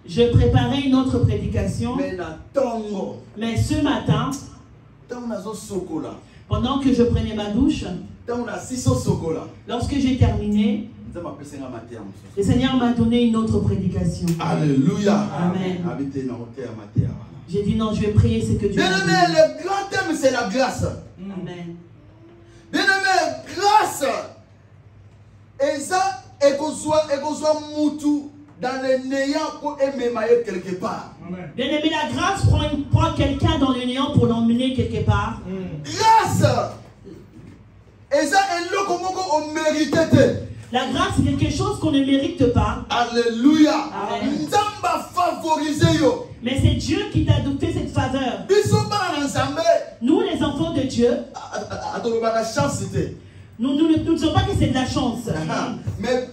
Je préparais une autre prédication. Mais ce matin, pendant que je prenais ma douche, lorsque j'ai terminé, le Seigneur m'a donné une autre prédication. Alléluia. Amen. J'ai dit non, je vais prier ce que Dieu m'a donné. Bien-aimé, le grand thème c'est la grâce. Amen. Bien-aimé, grâce. Et ça, et qu'on soit moutou dans le néant pour aimer quelque part. Bien-aimé, la grâce prend quelqu'un dans le néant pour l'emmener quelque part. Grâce. Et ça, et là, comment on méritait. La grâce, c'est quelque chose qu'on ne mérite pas. Alléluia. Amen. Mais c'est Dieu qui t'a adopté cette faveur. Nous, les enfants de Dieu, nous ne disons pas que c'est de la chance. Mais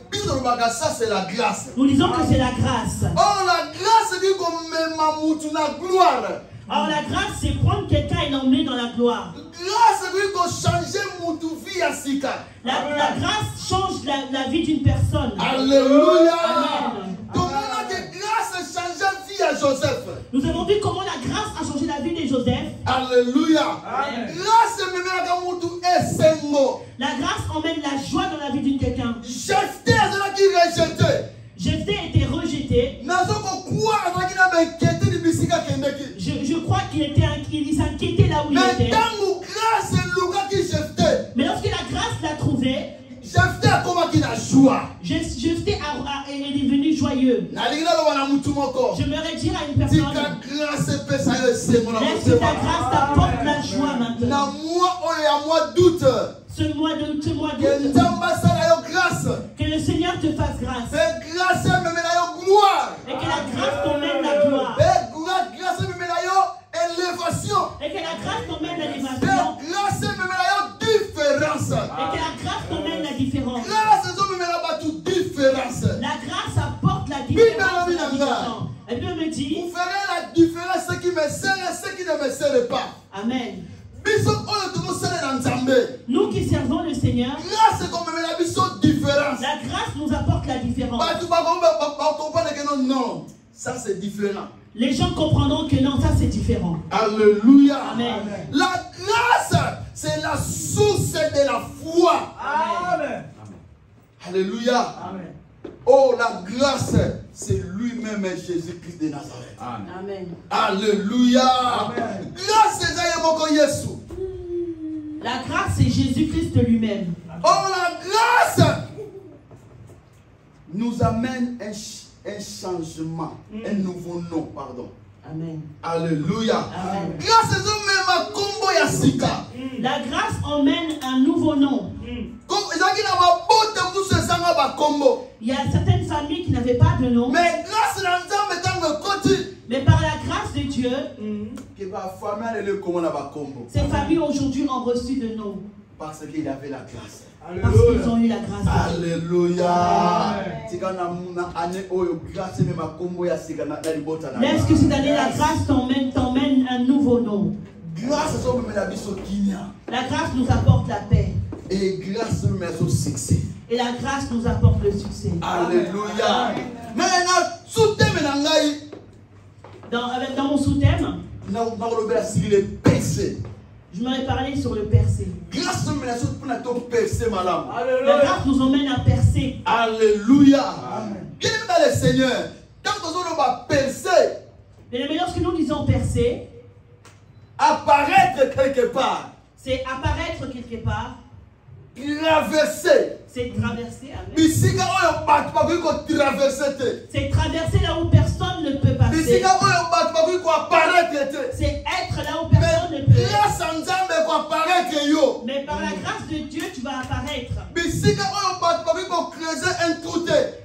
ça, c'est la grâce. Nous disons que c'est la grâce. Oh, la grâce dit qu'on met ma moutuna gloire. Alors la grâce, c'est prendre quelqu'un et l'emmener dans la gloire. Grâce dit qu'on change moutou vie à Sika. La grâce change la vie d'une personne. Alléluia. Amen. Comment la grâce change vie à Joseph. Nous avons vu comment la grâce a changé la vie de Joseph. Alléluia. Amen. Grâce me met la moutou et sengo. La grâce emmène la joie dans la vie de quelqu'un. Jephthé a qui rejeté. Jephthé a été rejeté. Je crois qu'il s'inquiétait là où il était. Mais lorsque la grâce l'a trouvé, Jephthé est devenu joyeux. J'aimerais dire à une personne, laisse que ta grâce t'apporte la joie maintenant. Ce mois d'août, que le Seigneur te fasse grâce. Et que la grâce t'emmène la gloire. Et que la grâce t'emmène l'élévation. Et que la grâce t'emmène la différence. La grâce apporte la différence. Et Dieu me dit, vous ferez la différence, ce qui me sert et ce qui ne me sert pas. Amen. Nous qui servons le Seigneur, la grâce nous apporte la différence. Non, ça c'est différent. Les gens comprendront que non, ça c'est différent. Alléluia. Amen. La grâce, c'est la source de la foi. Amen. Alléluia. Amen. Oh, la grâce, c'est lui-même Jésus-Christ de Nazareth. Amen. Alléluia. Amen. Grâce, c'est Jésus. La grâce, c'est Jésus-Christ lui-même. Oh, la grâce nous amène un changement, un nouveau nom, pardon. Amen. Alléluia. Amen. Grâce à même combo ya sika. La grâce emmène un nouveau nom. Il y a certaines familles qui n'avaient pas de nom. Mais grâce à mais par la grâce de Dieu, ces familles aujourd'hui ont reçu de nom. Parce qu'il avait la grâce. Parce qu'ils ont eu la grâce. Alléluia. Laisse que cette année, la grâce t'emmène un nouveau nom. La grâce nous apporte la paix. Et grâce nous met au succès. Et la grâce nous apporte le succès. Alléluia. Dans mon sous-thème, je m'aurais parlé sur le percé. La grâce nous emmène à percer. Alléluia. Bien dans le Seigneur, quand on va percer, mais lorsque nous disons percer, apparaître quelque part, c'est apparaître quelque part. Traverser. C'est traverser. C'est traverser là où personne ne peut passer. C'est être là où personne ne peut. Mais par la grâce de Dieu, tu vas apparaître.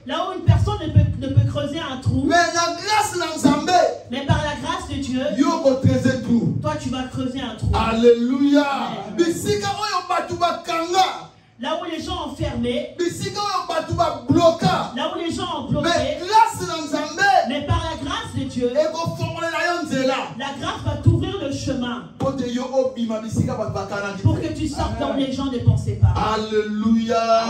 Là où une personne ne peut creuser un trou. Mais par la grâce de Dieu, toi tu vas creuser un trou. Alléluia. Là où les gens ont fermé, là où les gens ont bloqué, mais par la grâce de Dieu, la grâce va t'ouvrir le chemin pour que tu sortes là où les gens ne pensaient pas. Alléluia.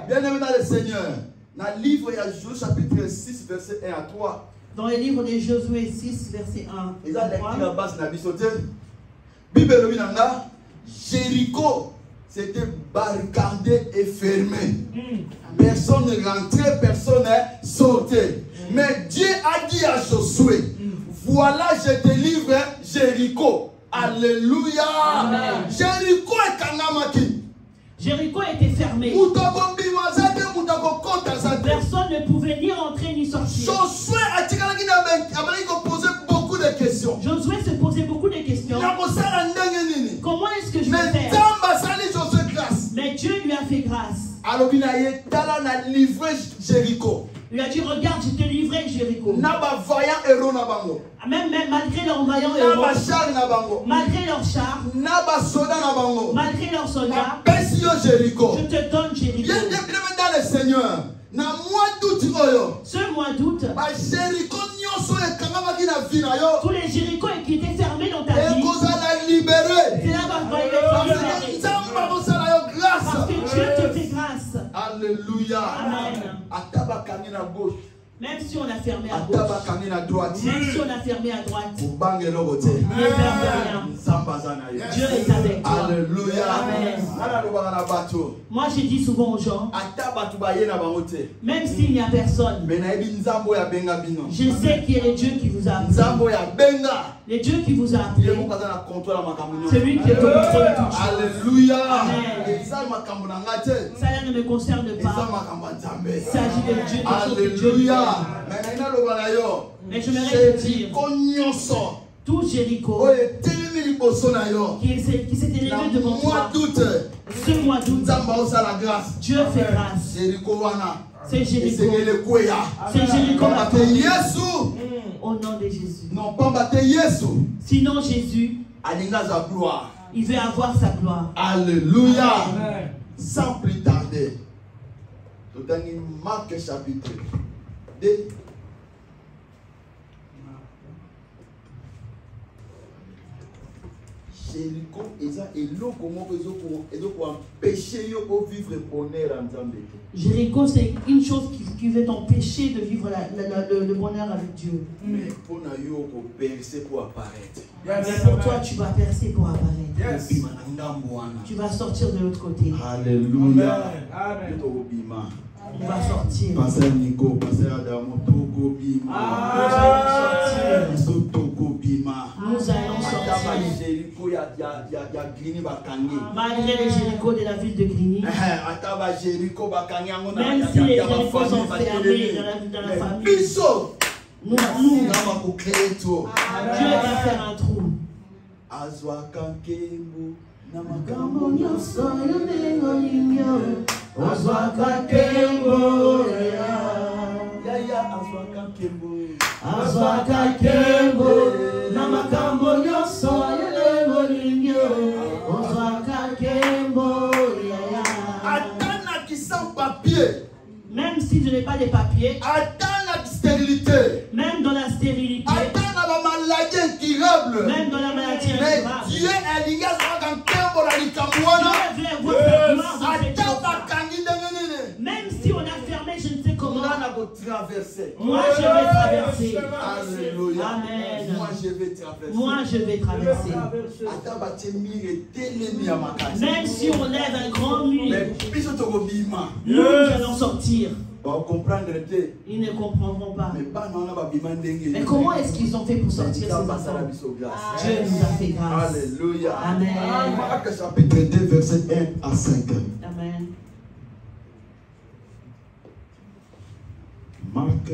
Bien-aimé dans le Seigneur, Dans le livre de Josué, chapitre 6, verset 1 à 3. Dans le livre de Josué 6, verset 1. Et là, la base n'a pas Bible Jéricho, c'était barricadé et fermé. Personne ne rentrait, personne ne sortait. Mais Dieu a dit à Josué, voilà, je te livre Jéricho. Alléluia. Jéricho est kanamaki. Jéricho était fermé. Personne ne pouvait ni rentrer ni sortir. Josué posé beaucoup de questions. Josué se posait beaucoup de questions. Comment est-ce que je vais faire? Mais Dieu lui a fait grâce. Il a dit, regarde, je t'ai livré Jéricho. Même malgré leurs vaillants héros, malgré leurs chars, malgré leurs soldats, je te donne Jéricho. Dans le Seigneur, ce mois d'août, tous les Jéricho qui étaient fermés dans ta vie, c'est là qu'on va être libérés. Parce que Dieu te fait grâce. Alléluia. Amen. Même si on a fermé à gauche, même si on a fermé à droite, ne ferme rien. Dieu est avec toi. Alléluia. Amen. Moi je dis souvent aux gens, même s'il n'y a personne, je sais qu'il y a le Dieu qui vous a appelé. Le Dieu qui vous a appelé, celui qui est au contrôle de toutes choses. Alléluia. Amen. Ça ne me concerne pas. Il s'agit de Dieu. Alléluia. Mais je m'aimerais te dire, tout Jéricho qui s'est élevé devant toi, ce mois d'août, Dieu fait grâce. C'est Jéricho. C'est Jéricho. Au nom de Jésus. Sinon Jésus, il veut avoir sa gloire. Alléluia. Sans plus tarder, dans Marc chapitre 2. Jéricho Jéricho, c'est une chose qui veut t'empêcher de vivre le bonheur avec Dieu. Mais pour toi, tu vas percer pour apparaître. Tu vas sortir de l'autre côté. Alléluia. On va sortir. Pasteur Nico, Pasteur Adamo, Togo Bima. Nous allons sortir. Malgré les Jéricho de la ville de Grigny, même si les Jéricho sont fermés dans la famille, Dieu va faire un trou. Même si je n'ai pas de papiers, même dans la stérilité, même dans la maladie incurable, Dieu veut voir sa gloire dans cette chose. Même si on a fermé, je ne sais comment, moi je vais traverser. Alléluia. Amen. Moi je vais traverser. Moi je vais traverser. Même si on lève un grand mur, nous allons sortir. Ils ne comprendront pas. Mais comment est-ce qu'ils ont fait pour sortir ces enfants? Dieu nous a fait grâce. Alléluia. Amen. Marc chapitre 2, verset 1 à 5. Amen. Marc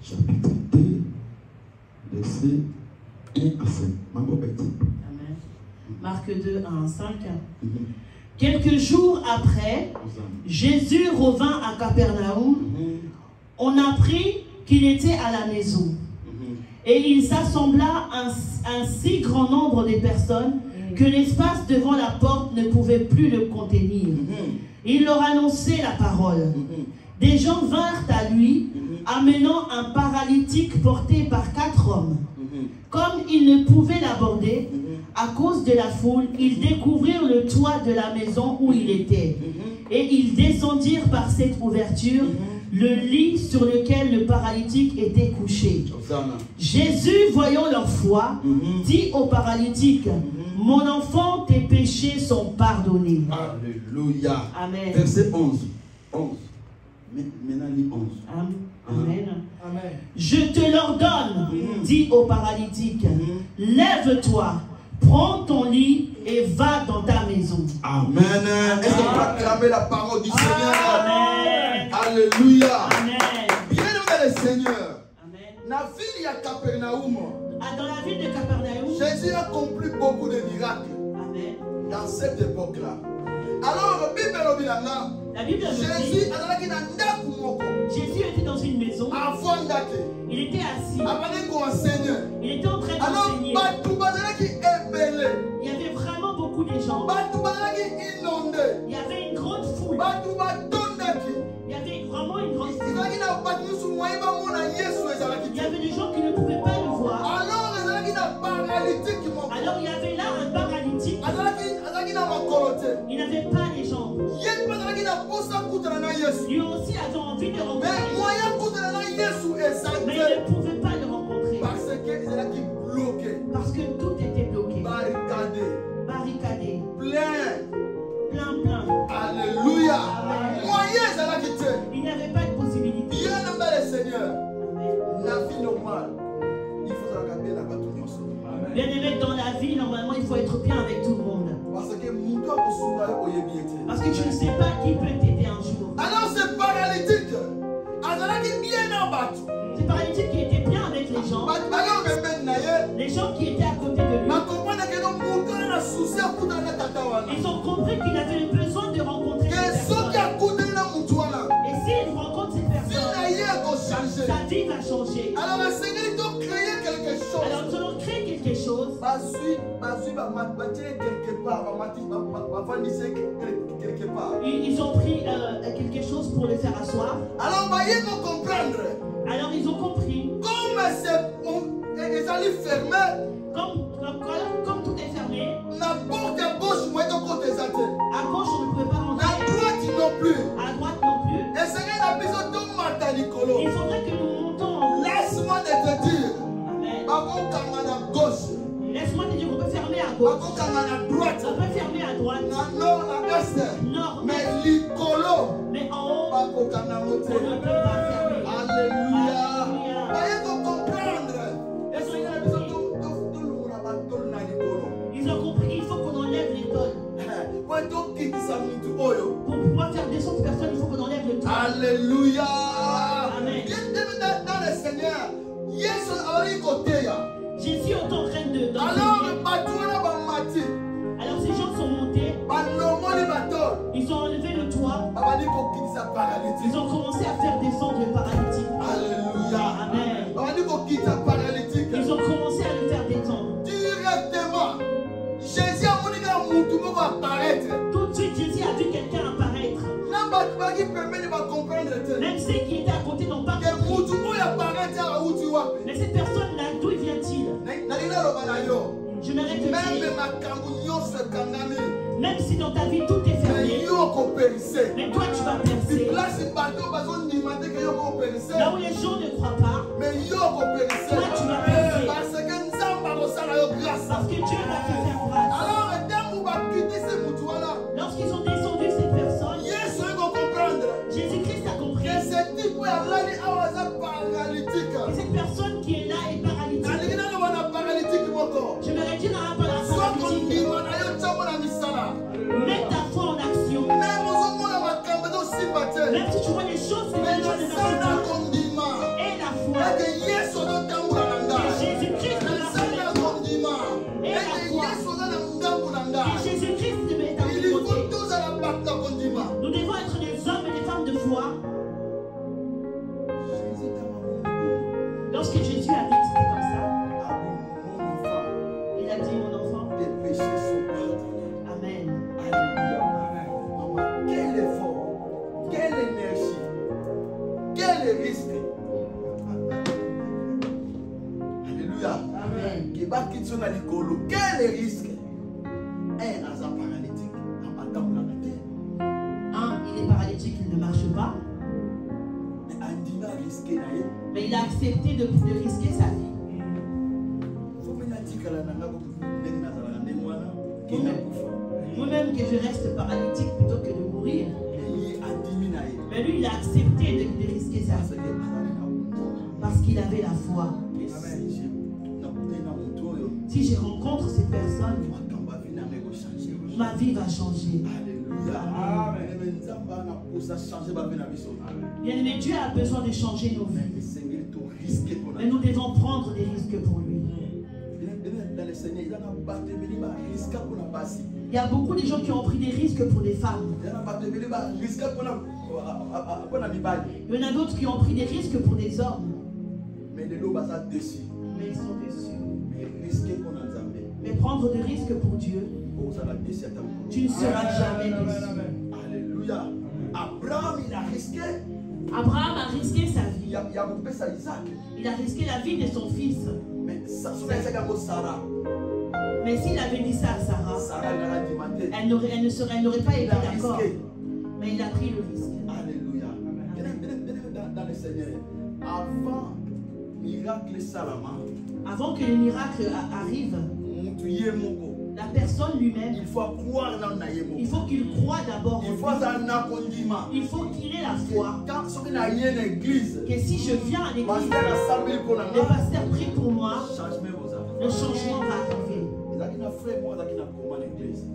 chapitre 2, verset 1 à 5. Amen. Marc 2, 1 à 5. Quelques jours après, Jésus revint à Capernaum. On apprit qu'il était à la maison. Et il s'assembla un si grand nombre de personnes que l'espace devant la porte ne pouvait plus le contenir. Il leur annonçait la parole. Des gens vinrent à lui, amenant un paralytique porté par 4 hommes. Comme ils ne pouvaient l'aborder à cause de la foule, ils découvrirent le toit de la maison où il était. Et ils descendirent par cette ouverture le lit sur lequel le paralytique était couché. Jésus, voyant leur foi, dit au paralytique, mon enfant, tes péchés sont pardonnés. Alléluia. Amen. Verset 11. Maintenant, lis 11. Amen. Amen. Je te l'ordonne, dit au paralytique, lève-toi, prends ton lit et va dans ta maison. Amen. Est-ce qu'on peut acclamer la parole du Seigneur? Amen. Alléluia. Amen. Bien-aimé le Seigneur. Amen. La ville à Capernaum. Dans la ville de Capernaum, Jésus a accompli beaucoup de miracles. Amen. Dans cette époque-là. Alors, la Bible Jésus était dans une maison. Il était assis. Il était en train d'enseigner. Il y avait vraiment beaucoup de gens. Il y avait une grande foule. Il y avait vraiment une grande foule. Il y avait des gens qui ne pouvaient pas le voir. Alors il y avait là un paralytique. Il n'avait pas les jambes. Lui aussi avait envie de rencontrer. Mais il ne pouvait pas le rencontrer. Parce que tout était bloqué. Barricadé. Plein. Alléluia. Il n'y avait pas de possibilité. Seigneur, la vie normale, il faut regarder la bataille. Bien aimé, dans la vie, normalement, il faut être bien avec tout le monde. Parce que tu ne sais pas qui peut t'aider un jour. Alors ce paralytique, qui était bien avec les gens. Les gens qui étaient à côté de lui. Ils ont compris qu'il avait besoin de rencontrer cette personne. Et s'il rencontre cette personne, sa vie va changer. Alors le Seigneur doit créer quelque chose. Alors nous allons créer quelque chose. Ils ont pris quelque chose pour le faire asseoir. Alors comprendre. Alors ils ont compris. Comme les allées fermées. Comme tout est fermé. La porte à gauche, à gauche on ne pouvait pas rentrer. À droite non plus. À droite non plus. Et Seigneur a besoin de Nicolo. Il faudrait que nous montons. Laisse-moi te dire. Amen. À gauche. Laisse-moi te dire qu'on peut fermer à gauche. À droite. On peut fermer à droite. Nord, à est. Nord. Mais Nicolo. Mais en haut, on ne peut pas fermer. Alléluia. Il faut comprendre. Et Seigneur a besoin de ils ont compris qu'il faut qu'on enlève l'étole. Pour pouvoir faire descendre cette personne, il faut qu'on enlève l'étole. Alléluia. Amen. Bien dans le Seigneur. Jésus est en train de alors ces gens sont montés. Ils ont enlevé le toit. Ils ont commencé à faire descendre le paralytique. Alléluia. Amen. Ils ont commencé à le faire descendre. Directement. Jésus a apparaître. Tout de suite, Jésus a vu quelqu'un apparaître. Même ceux qui étaient à côté n'ont pas compris. Mais cette personne-là, d'où vient-il? Je m'arrête de dire. Même si dans ta vie tout est fermé, mais toi tu vas percer. Là où les gens ne croient pas, toi tu vas percer. Parce que Dieu va te faire grâce. Lorsqu'ils ont descendu cette personne, Jésus-Christ a compris que cette personne qui est là est paralytique. Je me retire à un paralytique. Mets ta foi en action. Même si tu vois les choses que les gens ne savent pas. Et la foi. Et Jésus-Christ de la foi. Et la foi. Et Jésus-Christ de ta côté. Nous devons être des hommes et des femmes de foi. Lorsque Jésus a dit que c'était comme ça, il a dit mon enfant, les péchés sont pardonnés. Amen. Alléluia. Quel effort, quelle énergie, quel risque. Alléluia. Quel est le risque? Il est paralytique, il ne marche pas. Mais il a accepté de risquer sa vie. Moi-même que je reste paralytique plutôt que de mourir. Mais lui, il a accepté de risquer sa vie. Parce qu'il avait la foi. Si je rencontre ces personnes, ma vie va changer. Bien-aimé, Dieu a besoin de changer nos vies. Mais nous devons prendre des risques pour lui. Il y a beaucoup de gens qui ont pris des risques pour des femmes. Il y en a d'autres qui ont pris des risques pour des hommes. Mais ils sont déçus. Mais prendre des risques pour Dieu, tu ne seras jamais déçu. Alléluia. Abraham, il a risqué. Abraham a risqué sa vie. Il a risqué la vie de son fils. Mais s'il avait dit ça à Sarah, elle n'aurait pas été d'accord. Mais il a pris le risque. Alléluia. Dans le Seigneur, avant que le miracle arrive, la personne lui-même, il faut croire dans il faut qu'il croie d'abord. Il faut qu'il ait la foi. Que si je viens à l'église, le pasteur prie pour moi, le changement va arriver.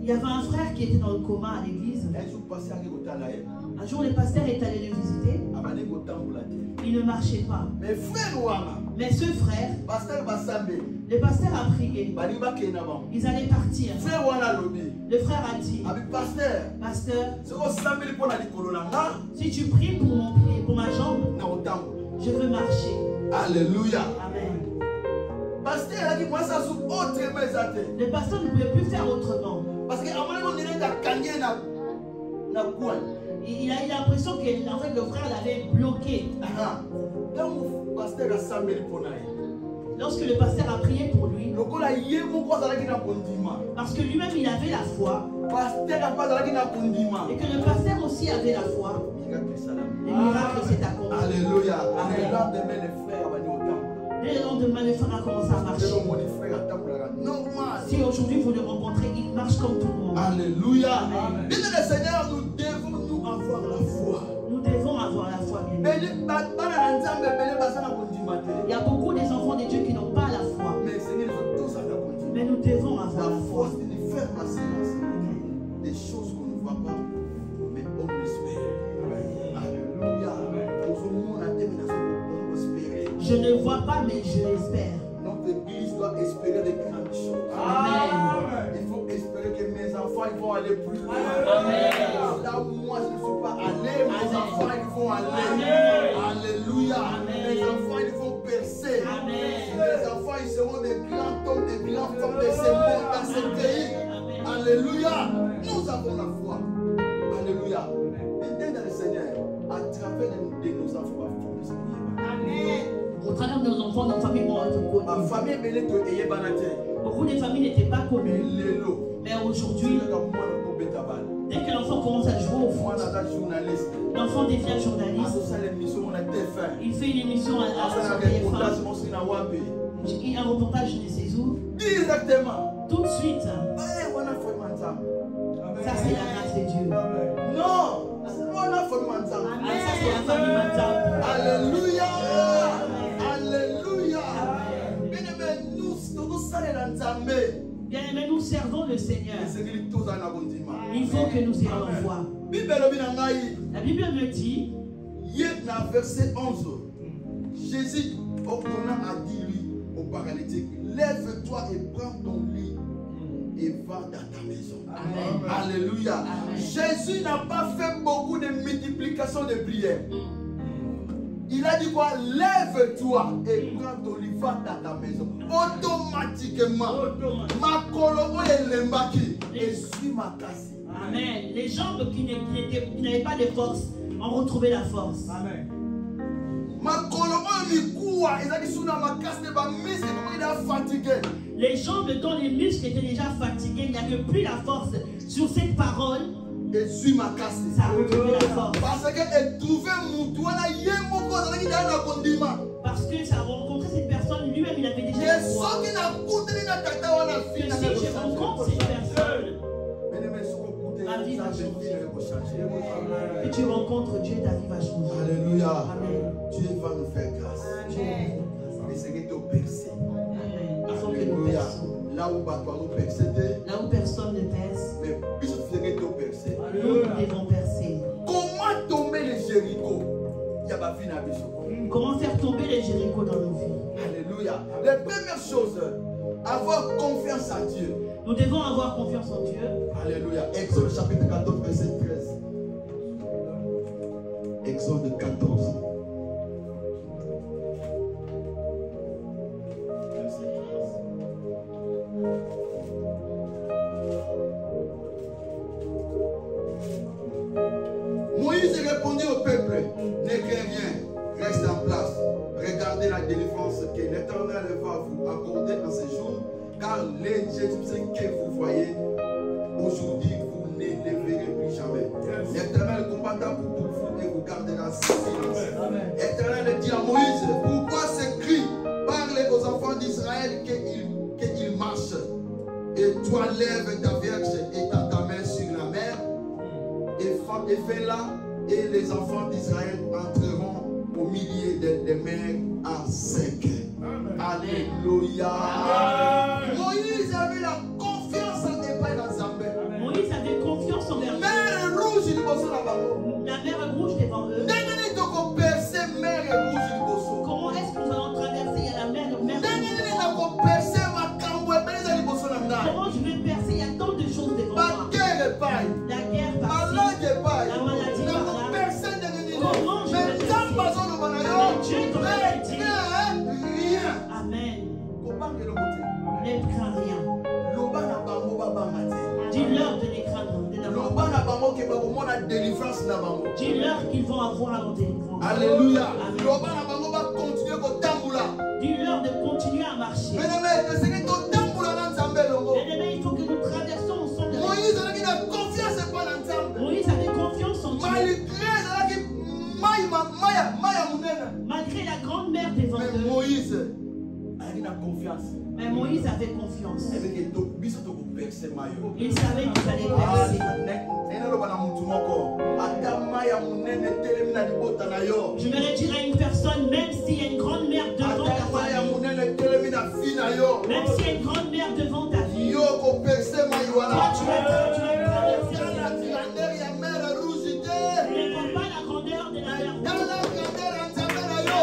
Il y avait un frère qui était dans le coma à l'église. Un jour, le pasteur est allé le visiter. Il ne marchait pas. Mais ce frère, le pasteur a prié. Ils allaient partir. Le frère a dit, pasteur, si tu pries pour mon pied, pour ma jambe, je veux marcher. Alléluia. Amen. Le pasteur ne pouvait plus faire autrement. Parce que il a eu l'impression que en fait, le frère l'avait bloqué. Lorsque le pasteur a prié pour lui, parce que lui-même il avait la foi, et que le pasteur aussi avait la foi, le miracle s'est accompli. Alléluia. Dès le lendemain, le frère a commencé à marcher. Si aujourd'hui vous le rencontrez, il marche comme tout le monde. Alléluia. Bien le Seigneur, nous devons avoir la foi. Nous devons avoir la foi, bien. Il y a beaucoup des enfants de Dieu qui n'ont pas la foi. Mais nous devons avoir la foi. Des choses qu'on ne voit pas, mais on espère. Alléluia. Je ne vois pas, mais je l'espère. Notre église doit espérer de grandes choses. Amen. Il faut espérer que mes enfants ils vont aller plus loin. Amen. Là où moi je ne suis pas allé, mes enfants ils vont aller. Amen. Alléluia. Amen. Mes enfants ils vont percer. Amen. Mes enfants ils seront des grands hommes, des grands femmes de ce monde, dans ce pays. Amen. Alléluia. Nous avons la foi. Alléluia. Et dans le Seigneur, à travers de nos enfants, Amen. Au travers de nos enfants, nos familles vont être connues. Beaucoup de familles n'étaient pas connues. Mais aujourd'hui, dès que l'enfant commence à jouer au foot, l'enfant devient journaliste. Il fait une émission à son téléphone. Il y a un reportage de ses où. Directement. Tout de suite. Ça, c'est la grâce de Dieu. Non. Ça, c'est la famille Manzam. Alléluia. Bien-aimés, nous servons le Seigneur. Il faut que nous ayons la foi. La Bible me dit, verset 11, Jésus ordonna à dire lui au paralytique, lève-toi et prends ton lit et va dans ta maison. Amen. Alléluia. Amen. Jésus n'a pas fait beaucoup de multiplication de prières. Il a dit quoi? Lève-toi et prends ton lit, va dans ta maison. Automatiquement, ma colobo et l'embaki et suis ma casse. Amen. Les jambes qui n'avaient pas de force ont retrouvé la force. Amen. Les jambes dont les muscles étaient déjà fatigués, il n'y avait plus la force. Sur cette parole, ça a retrouvé la force. Parce que ça a rencontré cette personne, lui-même il avait déjà la foi. Que si je rencontre cette personne, ma vie va changer. Et tu rencontres Dieu, ta vie va changer. Alléluia. Amen. Dieu va nous faire grâce. Amen. Et c'est que tu perces. Amen. Il faut que nous perçons. Là où personne ne perce, mais nous devons percer. Comment tomber les Jéricho? Comment faire tomber les Jéricho dans nos vies? Alléluia. La première chose, avoir confiance en Dieu. Nous devons avoir confiance en Dieu. Alléluia. Exode chapitre 14, verset 13. Exode 14. Moïse répondit au peuple, ne craignez rien, reste en place. Regardez la délivrance que l'Éternel va vous accorder en ce jour, car les Égyptiens que vous voyez aujourd'hui, vous ne les verrez plus jamais. L'Éternel combattra pour vous et vous gardera silence. L'Éternel dit à Moïse, pourquoi ce cri? Parlez aux enfants d'Israël qu'ils marchent. Et toi lève ta verge et ta main sur la mer, et fais-la, et les enfants d'Israël entreront au milieu des mers en sec. Alléluia. Moïse avait la confiance en Epaï dans Zambé. Moïse avait confiance en Dieu. La mer rouge devant eux. Comment est-ce que nous allons traverser? Il y a la mer rouge. Comment je vais percer? Il y a tant de choses devant moi. La guerre par la maladie par là. Comment je vais percer? Dieu t'aurait dit. Amen. Ne crains rien. Dis-leur de les craindre. Dis-leur qu'ils vont avoir leur délivrance. Alléluia. Dis-leur de continuer à marcher. Mais il faut que nous traversons ensemble. Moïse avait confiance en Dieu. Malgré la grande mer devant eux. Mais Moïse avait confiance. Il savait qu'il allait percer. Je me redirai à une personne, même s'il y a une grande mer devant ta famille, même s'il y a une grande mer devant ta vie, toi tu vas traverser la mer rouge. Ne vois pas la grandeur de la mer rouge.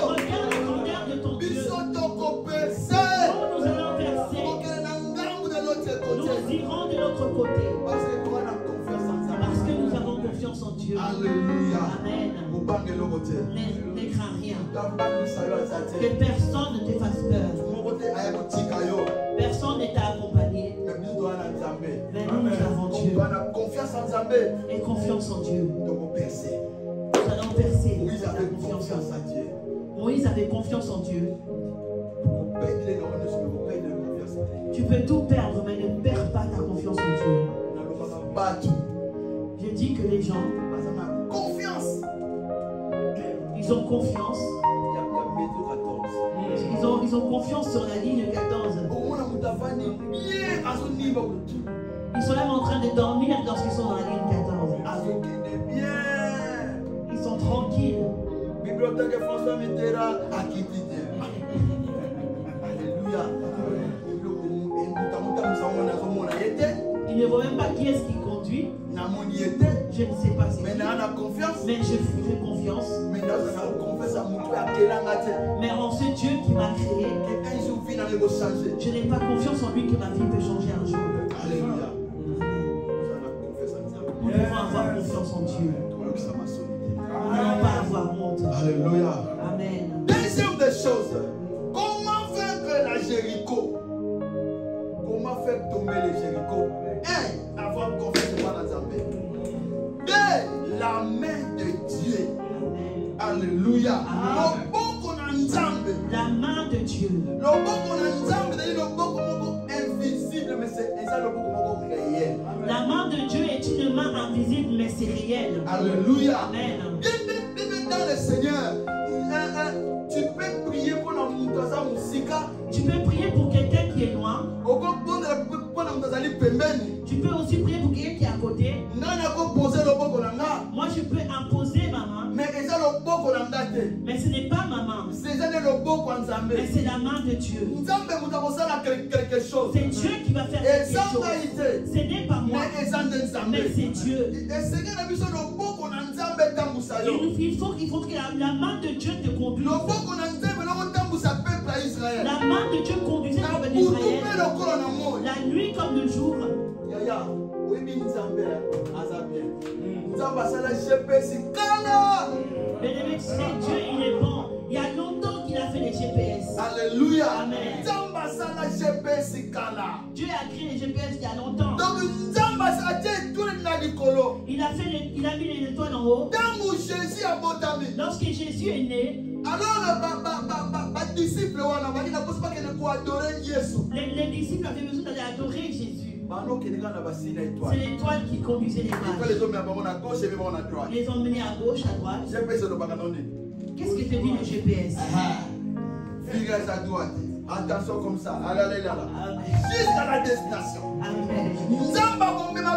Regarde la grandeur de ton Dieu. Nous allons percer. Nous irons de l'autre côté. Parce que nous avons confiance en Dieu. Alléluia. Amen. Ne crains rien. Que personne ne te fasse peur. Personne ne t'a accompagné. Mais nous avons Dieu. Et confiance en Dieu. Nous allons percer. Moïse avait confiance en Dieu. Tu peux tout perdre, mais ne perds pas ta confiance en Dieu. Je dis que les gens, ils ont confiance. Ils ont confiance sur la ligne 14. Ils sont même en train de dormir lorsqu'ils sont dans la ligne 14. Ils sont tranquilles. Bibliothèque François Mitterrand a quitté. Alléluia. Il ne voit même pas qui est-ce qui conduit. Je ne sais pas si. Mais je fais confiance. Mais en ce Dieu qui m'a créé, je n'ai pas confiance en lui que ma vie peut changer un jour. Alléluia. Nous devons avoir confiance en Dieu. Nous n'allons pas avoir honte. Alléluia. Amen. Deuxième des choses, comment vaincre la Jéricho? Comment faire tomber les Jéricho? 1. Avoir confiance en Nzambé. 2. La main de Dieu. Alléluia. Le bon La main de Dieu. La main de Dieu est une main invisible, mais c'est réel. Alléluia. Amen. Bien dans le Seigneur, tu peux prier pour la Moutaza Moussika. Tu peux prier pour quelqu'un qui est loin. Tu peux aussi prier pour quelqu'un qui est à côté. Moi, je peux imposer ma main. Mais ce n'est pas ma main. Mais c'est la main de Dieu. C'est Dieu qui va faire quelque chose. Ce n'est pas moi. Mais c'est Dieu. Il faut que la main de Dieu te conduise. La main de Dieu conduisait le peuple d'Israël. La nuit comme le jour. Bien-aimé, tu sais, Dieu, il est bon. Il y a longtemps qu'il a fait les GPS. Alléluia. Amen. Dieu a créé les GPS il y a longtemps. Il a mis les étoiles en haut. Lorsque Jésus est né, les disciples avaient besoin d'aller adorer Jésus. C'est l'étoile qui conduisait les vaches. Ils les ont menés à gauche, à droite. Qu'est-ce que te dit le GPS? Figure à droite. Attention comme ça. Allez là. Jusqu'à la destination. Amen.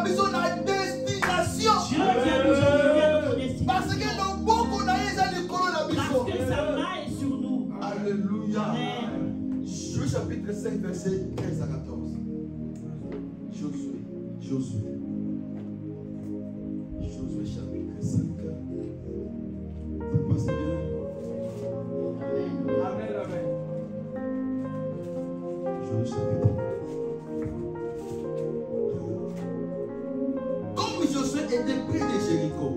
Destination. Dieu vient nous emmener à notre destination. Parce que sa main est sur nous. Alléluia. Amen. Josué chapitre 5, verset 15 à 14. Josué chapitre 5. Ça passe bien. Amen. Amen. Josué chapitre. Comme Josué était près de Jéricho,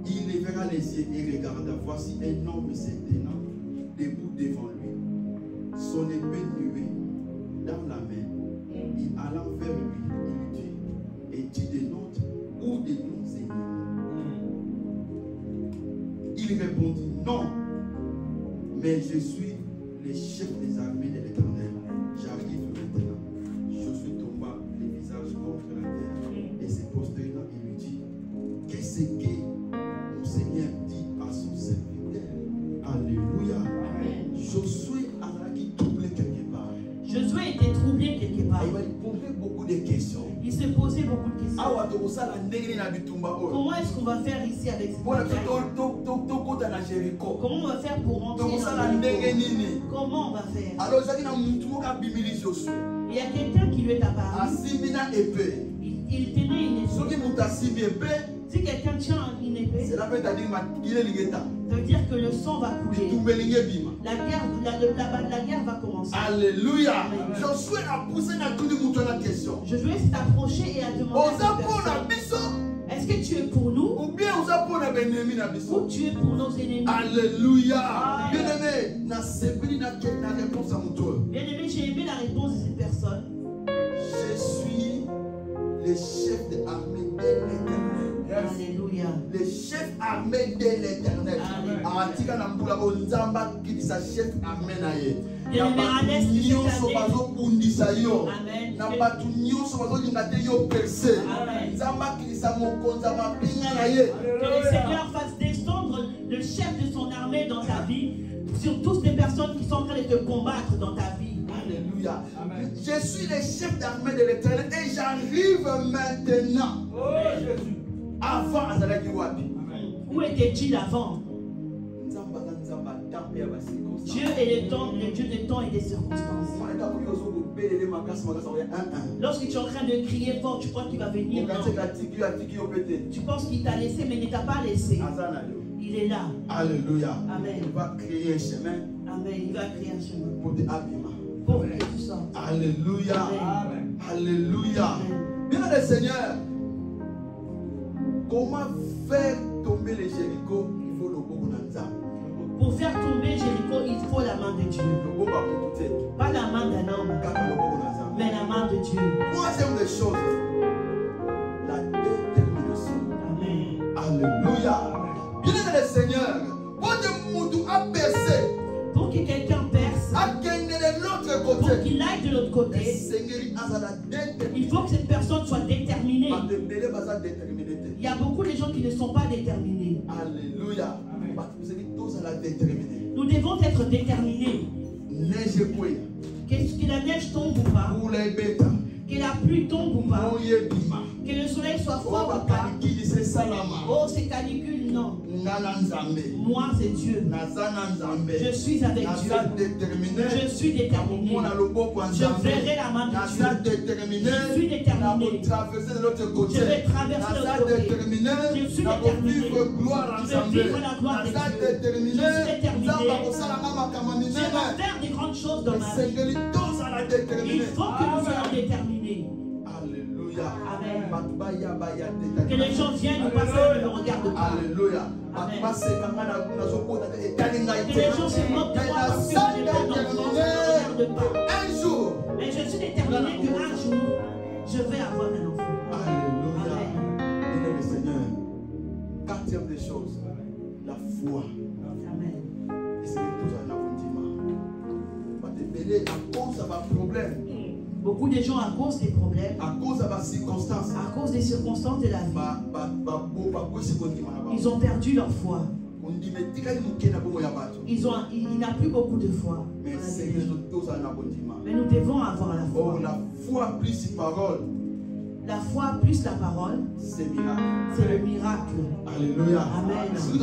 il lèvera les yeux et regarda. Voici un homme se tenant debout devant lui, son épée nuée dans la main. Il alla vers lui, il dit, es-tu des nôtres ou des nos ennemis? Il répondit, non, mais je suis le chef des armées de l'Éternel. J'arrive maintenant. Josué tomba le visage contre la terre et se prosterna et lui dit, qu'est-ce que mon Seigneur dit à son serviteur? Alléluia. Amen. Josué a troublé quelque part. Josué était troublé quelque part. Il va poser beaucoup de questions. Il se posait beaucoup de questions. Comment est-ce qu'on va faire ici avec cette bataille? Comment on va faire pour rentrer dans Jéricho? Comment on va faire? Alors, il y a quelqu'un qui lui est apparu. Il tenait une épée. Si quelqu'un tient une épée, ça veut dire que le sang va couler. La guerre va commencer. Alléluia. Josué a poussé la question. Josué s'est approché et a demandé est-ce que tu es pour nous ou bien tu es pour nos ennemis? Alléluia. Bien-aimé, j'ai aimé la réponse de cette personne. Je suis le chef de l'armée de l'Éternel. Alléluia. Le chef armé de l'Éternel. Que le Seigneur fasse descendre le chef de son armée dans ta vie, sur toutes les personnes qui sont en train de te combattre dans ta vie. Alléluia. Amen. Je suis le chef d'armée de l'Éternel et j'arrive maintenant. Oh Jésus. Avant Azalaki Wapi. Où était-il avant? Dieu est le Dieu des temps et des circonstances. Lorsque tu es en train de crier fort, tu crois qu'il va venir. Tu penses qu'il t'a laissé, mais il ne t'a pas laissé. Il est là. Alléluia. Amen. Il va créer un chemin. Amen. Il va créer un chemin. Pour te abîmer. Pour que tu sortes. Alléluia. Amen. Alléluia. Amen. Bien le Seigneur. Comment faire tomber les Jéricho? Il faut le Bokonanza. Pour faire tomber Jéricho, il faut la main de Dieu. Pas la main d'un homme, mais la main de Dieu. Troisième des choses, la détermination. Amen. Alléluia. Bien le Seigneur. Pour Pour qu'il aille de l'autre côté, il faut que cette personne soit déterminée. Il y a beaucoup de gens qui ne sont pas déterminés. Alléluia. Nous devons être déterminés. Que la neige tombe ou pas, que la pluie tombe ou pas, que le soleil soit fort ou pas. Oh, c'est canicule, non. Moi, c'est Dieu. Je suis avec Dieu. Je suis déterminé. Je verrai la main de Dieu. Je suis déterminé. Je vais traverser de l'autre côté. Je suis déterminé. Je veux vivre la gloire de Dieu. Je suis déterminé. Je vais faire des grandes choses dans ma vie. Il faut que nous soyons déterminés. Alléluia. Amen. Que les gens viennent nous passer et ne me regardent pas. Alléluia. Amen. Que les gens se moquent de moi parce que je n'ai pas d'enfant, ne me regardent pas. Un jour. Mais je suis déterminé qu'un jour, je vais avoir un enfant. Alléluia. Bien-aimé Seigneur. Quatrième des choses, la foi. Amen. Et c'est tout ça, la cause de problème. Beaucoup de gens, à cause des problèmes, à cause de circonstances, des circonstances de la vie, ils ont perdu leur foi. Il n'a plus beaucoup de foi. Mais nous devons avoir la foi. La foi plus parole. La foi plus la parole, c'est le miracle. Alléluia. Amen. Si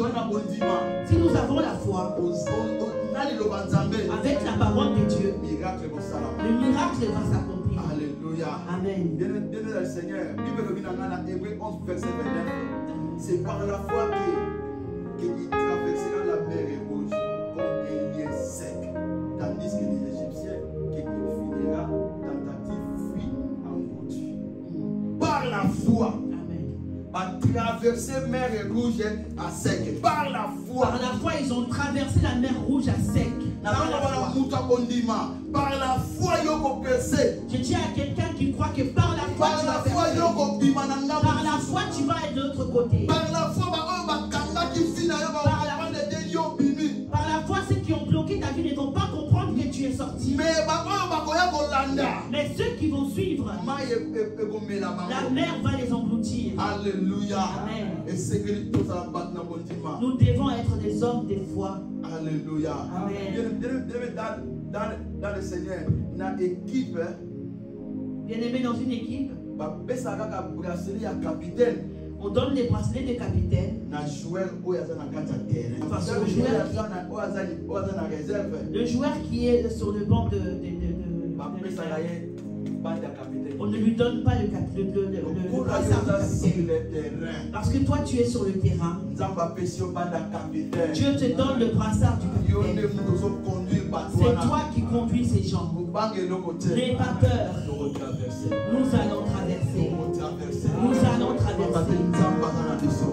nous avons la foi avec la parole de Dieu, le miracle va s'accomplir. Alléluia. Amen. Bien-aimé le Seigneur, Bible dans Hébreux 11, verset 29, c'est par la foi qu'il traversera la mer rouge comme un lien sec, tandis que les Égyptiens qu'il finira tentative fuient en route. Par la foi, à traverser mer rouge à sec. Par la foi. Par la foi, ils ont traversé la mer rouge à sec. Par la foi, ils ont percé. Je dis à quelqu'un qui croit que par la foi, tu vas percer. Par la foi, tu vas être de l'autre côté. Par la foi, par la foi, ceux qui ont bloqué ta vie ne vont pas comprendre que tu es sorti. Mais ceux qui vont suivre, la mer va les engloutir. Alléluia. Amen. Nous Nous devons être des hommes de foi. Alléluia. Amen. Dans le Seigneur, dans l'équipe, Bien-aimé, dans une équipe, on donne les bracelets de capitaine. Parce que le joueur qui est sur le banc on ne lui donne pas le brassard de capitaine. Parce que toi tu es sur le terrain. Dieu te donne le brassard du capitaine. C'est toi qui conduis ces gens. N'aie pas peur. Nous allons traverser. Nous allons traverser.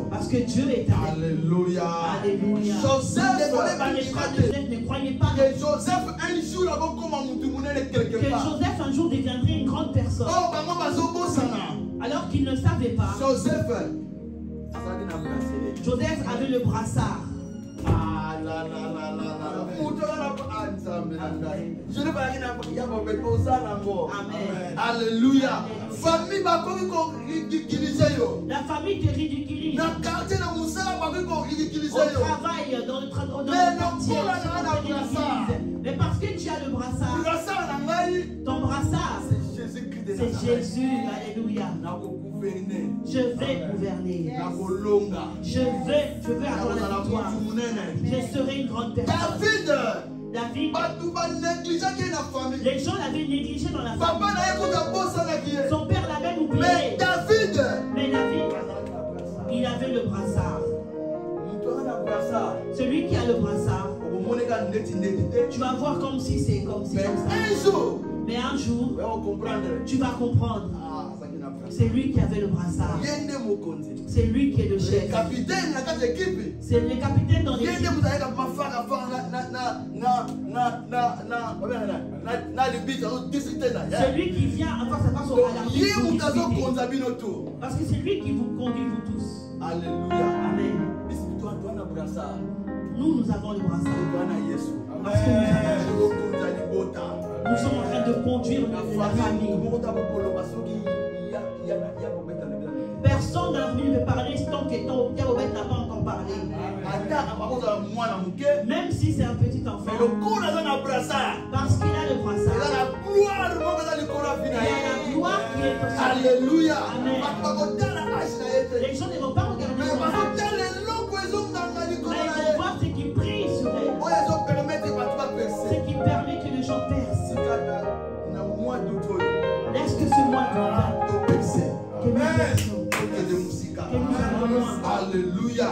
Parce que Dieu est avec nous. Alléluia. Alléluia. Joseph ne croyez pas que Joseph un jour deviendrait une grande personne. Alors qu'il ne savait pas. Joseph avait le brassard. Amen. Alléluia. Famille la famille te ridiculise. Au travail, dans le quartier, mais parce que tu as le brassard, ton brassard, c'est Jésus. Alléluia. Je vais gouverner. Je vais avoir la victoire. Je serai une grande personne. David, les gens l'avaient négligé dans la famille. Son père l'avait oublié. Mais David, il avait le brassard. Celui qui a le brassard, tu vas voir comme si c'est comme ça. Mais un jour, tu vas comprendre. C'est lui qui avait le brassard. C'est lui qui est le chef. C'est le capitaine dans l'équipe. C'est lui qui vient en face à face au parce que c'est lui qui vous conduit vous tous. Alléluia. Amen. Nous avons le brassard. Parce que nous avons Nous sommes en train de conduire la famille. Personne dans la famille ne peut parler tant que ton père n'a pas encore parlé. Même si c'est un petit enfant. Parce qu'il a le brassard. Il y a la gloire qui est au ciel. Alléluia. Les gens ne vont pas regarder son enfant. Mais ils vont voir ce qui brille sur elle. Ce qui permet que les gens percent. Est-ce que ce mois de que nous percions, que nous allons loin. Alléluia.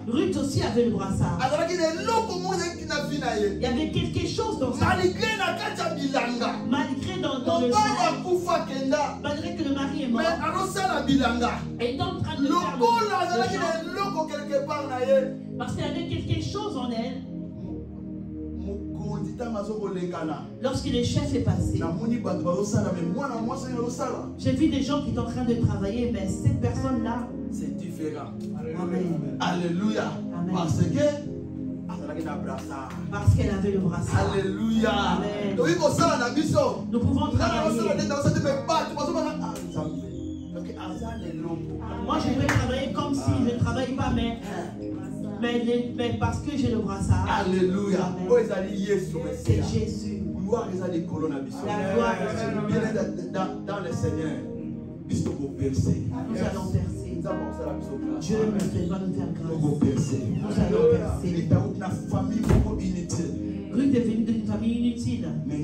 Ruth aussi avait le brassard. Il y avait quelque chose dans ça. Malgré dans le champ, malgré que le mari est mort, et est en train de faire le champ, parce qu'il y avait quelque chose en elle. Lorsque le chef est passé, j'ai vu des gens qui sont en train de travailler, mais cette personne-là, c'est différent. Amen. Alléluia. Amen. Parce qu'elle avait le brassard. Alléluia. Amen. Nous pouvons travailler. Moi, je vais travailler comme si je ne travaille pas, mais parce que j'ai le brassard. Alléluia. C'est Jésus. La gloire est sur dans le Seigneur. Nous allons percer. Dieu va nous faire grâce. Nous allons percer. Ruth est venue d'une famille inutile. Mais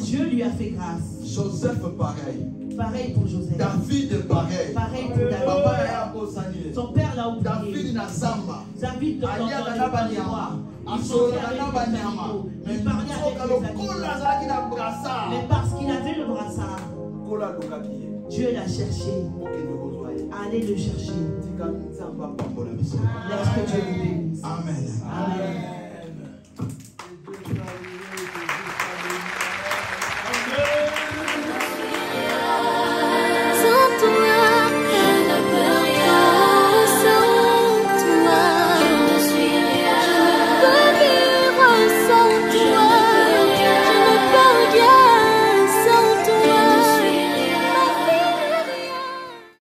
Dieu lui a fait grâce. Joseph pareil. Pareil pour Joseph. David pareil. Pareil pour David. Son père l'a oublié. David na Samba. David dans le roi. Il sortait avec les animaux. Il parlait avec les animaux. Mais parce qu'il avait le brassard, Dieu l'a cherché. Allez le chercher. Laisse que Dieu le bénisse. Amen. Amen.